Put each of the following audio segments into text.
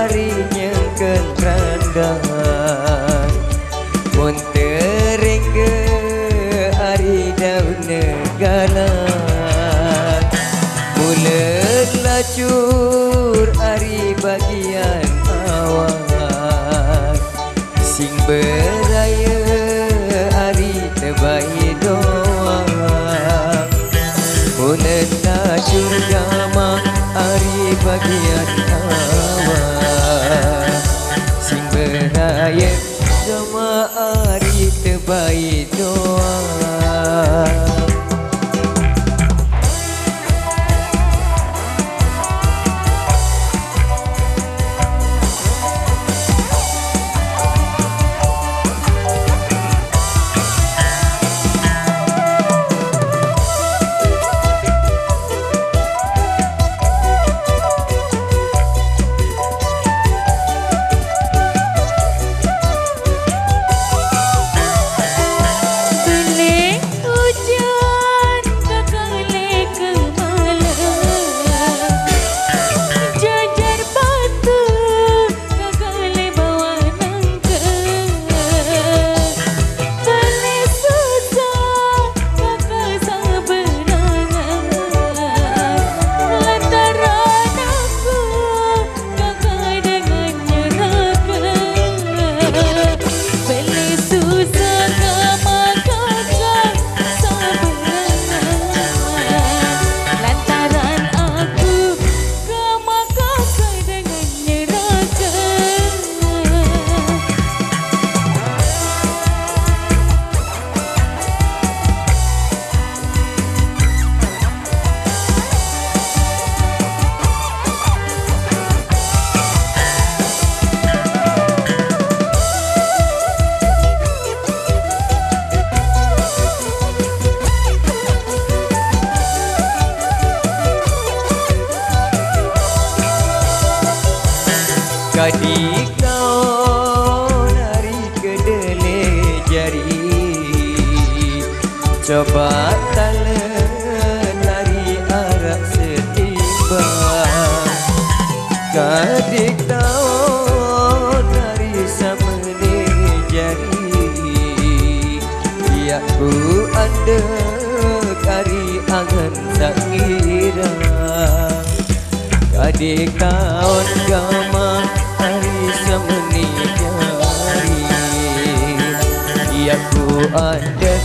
ari nyengken randan mun terengge ari daun negalan bulan lacur ari bagian awan sing beraya ari tebai doang bulan lacur gama ari bagian awan sing beraya gama ari tebai doang. Kadik kau nari kedele jari coba talen nari arak setimbang kadik kau nari samene jari ya ku anda kari angan tak ngira kadik kau gama hari semeni jari ya ku ada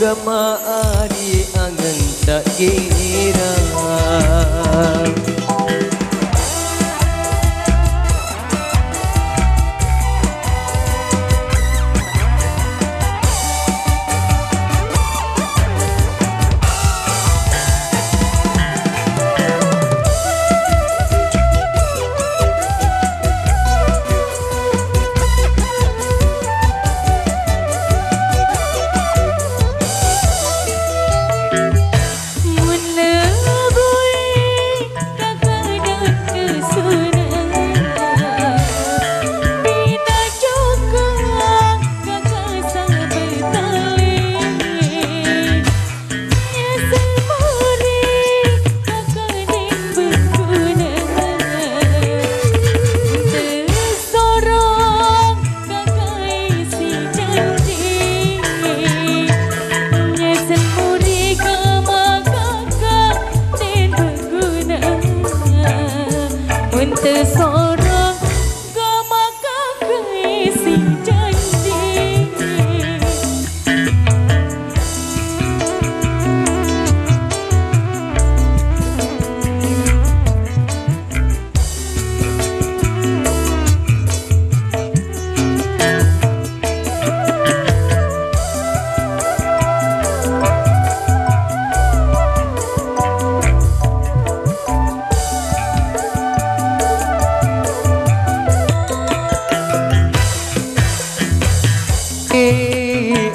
gama ari angan tak kira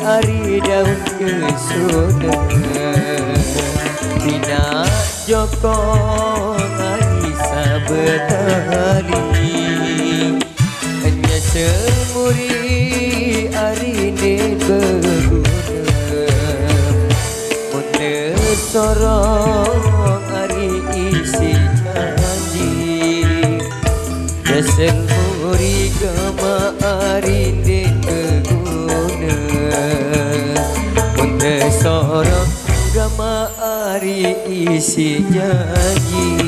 ari daun kesuna Bina Joko ari sabetali hanya semuri ari ne berguna munde sorong ari isi janji Selmuri gama arindin keguna Munte sorok gama ari isi janji